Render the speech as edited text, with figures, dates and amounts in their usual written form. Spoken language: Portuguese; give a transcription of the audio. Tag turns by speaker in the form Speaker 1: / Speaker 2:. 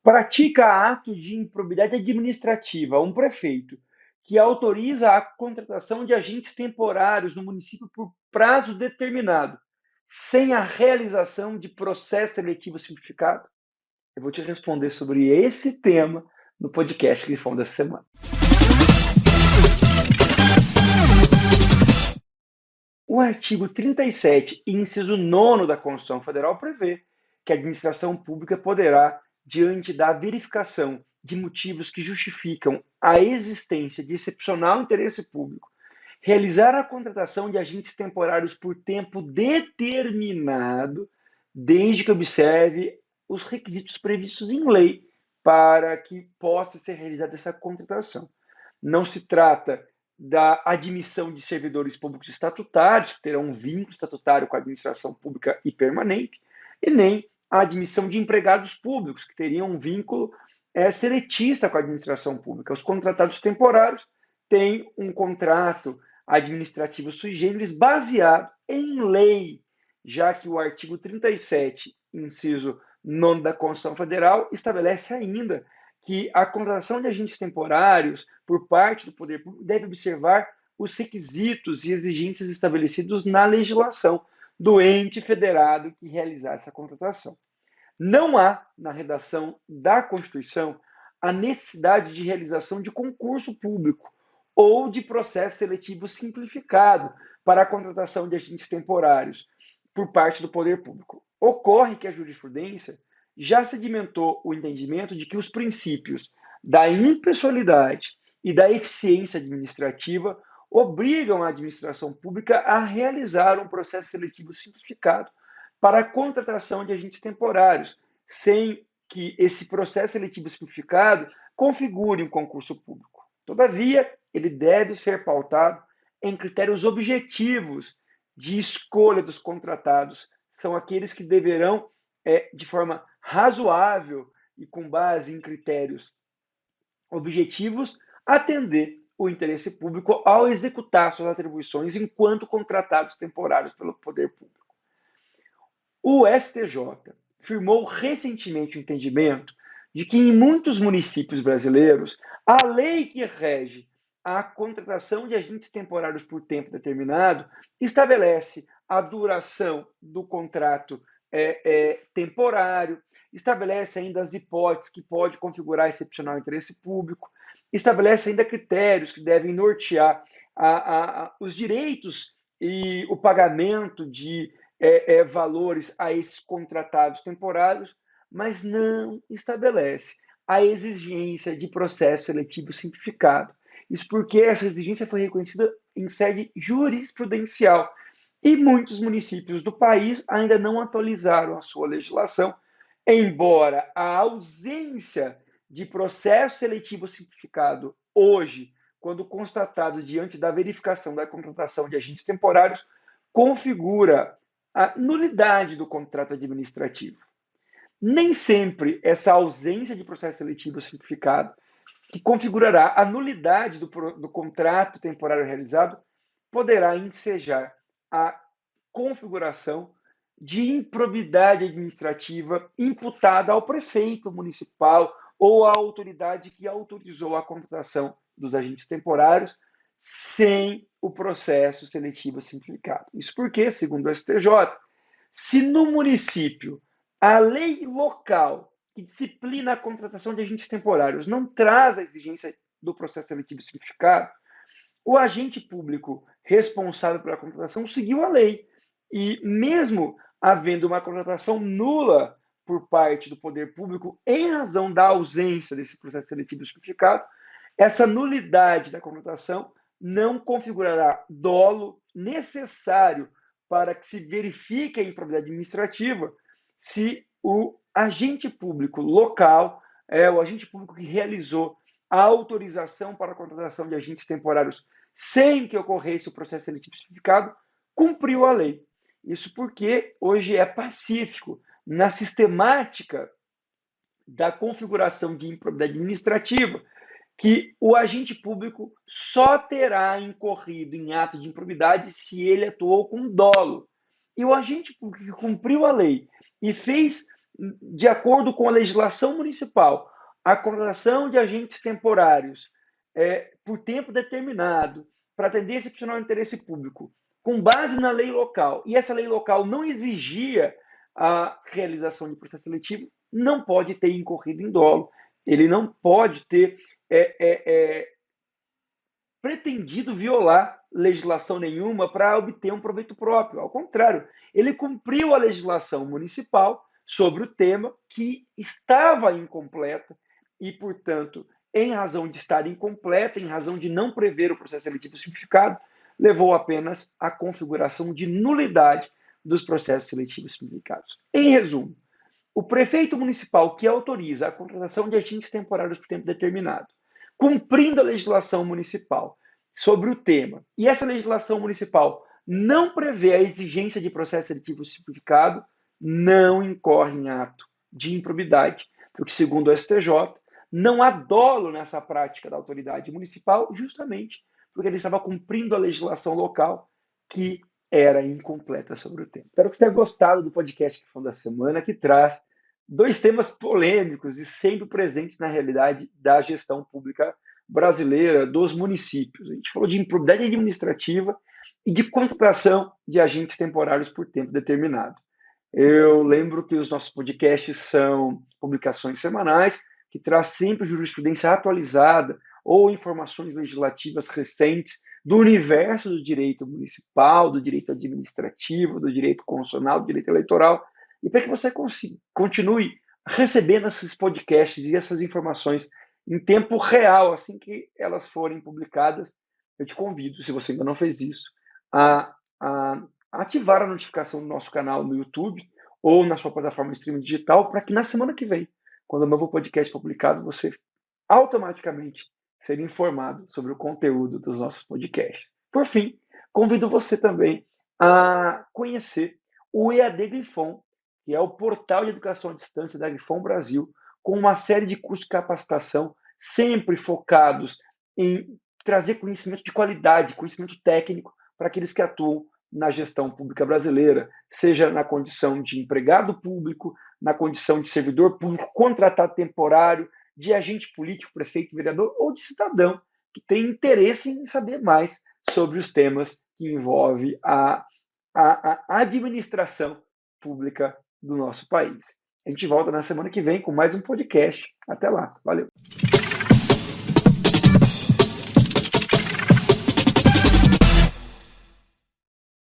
Speaker 1: pratica ato de improbidade administrativa, um prefeito, que autoriza a contratação de agentes temporários no município por prazo determinado, sem a realização de processo seletivo simplificado? Eu vou te responder sobre esse tema no podcast Grifão dessa semana. O artigo 37, inciso 9 da Constituição Federal prevê que a administração pública poderá, diante da verificação de motivos que justificam a existência de excepcional interesse público, realizar a contratação de agentes temporários por tempo determinado, desde que observe os requisitos previstos em lei para que possa ser realizada essa contratação. Não se trata da admissão de servidores públicos estatutários, que terão um vínculo estatutário com a administração pública e permanente, e nem a admissão de empregados públicos, que teriam um vínculo seletista com a administração pública. Os contratados temporários têm um contrato administrativo sui generis baseado em lei, já que o artigo 37, inciso 9 da Constituição Federal, estabelece ainda que a contratação de agentes temporários por parte do poder público deve observar os requisitos e exigências estabelecidos na legislação do ente federado que realizar essa contratação. Não há, na redação da Constituição, a necessidade de realização de concurso público ou de processo seletivo simplificado para a contratação de agentes temporários por parte do poder público. Ocorre que a jurisprudência já sedimentou o entendimento de que os princípios da impessoalidade e da eficiência administrativa obrigam a administração pública a realizar um processo seletivo simplificado para a contratação de agentes temporários, sem que esse processo seletivo simplificado configure um concurso público. Todavia, ele deve ser pautado em critérios objetivos de escolha dos contratados. São aqueles que deverão, de forma razoável e com base em critérios objetivos, atender o interesse público ao executar suas atribuições enquanto contratados temporários pelo poder público. O STJ firmou recentemente o entendimento de que em muitos municípios brasileiros, a lei que rege a contratação de agentes temporários por tempo determinado estabelece a duração do contrato temporário, estabelece ainda as hipóteses que pode configurar excepcional interesse público, estabelece ainda critérios que devem nortear os direitos e o pagamento de valores a esses contratados temporários, mas não estabelece a exigência de processo seletivo simplificado. Isso porque essa exigência foi reconhecida em sede jurisprudencial e muitos municípios do país ainda não atualizaram a sua legislação, embora a ausência de processo seletivo simplificado hoje, quando constatado diante da verificação da contratação de agentes temporários, configura a nulidade do contrato administrativo. Nem sempre essa ausência de processo seletivo simplificado, que configurará a nulidade do contrato temporário realizado, poderá ensejar a configuração de improbidade administrativa imputada ao prefeito municipal ou à autoridade que autorizou a contratação dos agentes temporários sem o processo seletivo simplificado. Isso porque, segundo o STJ, se no município a lei local que disciplina a contratação de agentes temporários não traz a exigência do processo seletivo simplificado, o agente público responsável pela contratação seguiu a lei. E mesmo havendo uma contratação nula por parte do poder público em razão da ausência desse processo seletivo simplificado, essa nulidade da contratação não configurará dolo necessário para que se verifique a improbidade administrativa se o agente público local, o agente público que realizou a autorização para a contratação de agentes temporários sem que ocorresse o processo seletivo simplificado, cumpriu a lei. Isso porque hoje é pacífico na sistemática da configuração de improbidade administrativa, que o agente público só terá incorrido em ato de improbidade se ele atuou com dolo. E o agente público que cumpriu a lei e fez de acordo com a legislação municipal, a contratação de agentes temporários por tempo determinado para atender excepcional interesse público, com base na lei local, e essa lei local não exigia a realização de processo seletivo, não pode ter incorrido em dolo, ele não pode ter pretendido violar legislação nenhuma para obter um proveito próprio. Ao contrário, ele cumpriu a legislação municipal sobre o tema, que estava incompleta e, portanto, em razão de estar incompleta, em razão de não prever o processo seletivo simplificado, levou apenas à configuração de nulidade dos processos seletivos simplificados. Em resumo, o prefeito municipal que autoriza a contratação de agentes temporários por tempo determinado, cumprindo a legislação municipal sobre o tema, e essa legislação municipal não prevê a exigência de processo seletivo simplificado, não incorre em ato de improbidade, porque, segundo o STJ, não há dolo nessa prática da autoridade municipal, justamente porque ele estava cumprindo a legislação local que era incompleta sobre o tema. Espero que você tenha gostado do podcast que foi da semana, que traz dois temas polêmicos e sempre presentes na realidade da gestão pública brasileira, dos municípios. A gente falou de improbidade administrativa e de contratação de agentes temporários por tempo determinado. Eu lembro que os nossos podcasts são publicações semanais, que traz sempre jurisprudência atualizada ou informações legislativas recentes do universo do direito municipal, do direito administrativo, do direito constitucional, do direito eleitoral, e para que você continue recebendo esses podcasts e essas informações em tempo real, assim que elas forem publicadas, eu te convido, se você ainda não fez isso, a ativar a notificação do nosso canal no YouTube ou na sua plataforma de streaming digital, para que na semana que vem, quando o novo podcast for publicado, você automaticamente seja informado sobre o conteúdo dos nossos podcasts. Por fim, convido você também a conhecer o EAD Grifon, que é o portal de educação à distância da Grifon Brasil, com uma série de cursos de capacitação sempre focados em trazer conhecimento de qualidade, conhecimento técnico para aqueles que atuam na gestão pública brasileira, seja na condição de empregado público, na condição de servidor público, contratado temporário, de agente político, prefeito, vereador ou de cidadão que tem interesse em saber mais sobre os temas que envolvem a administração pública do nosso país. A gente volta na semana que vem com mais um podcast. Até lá. Valeu.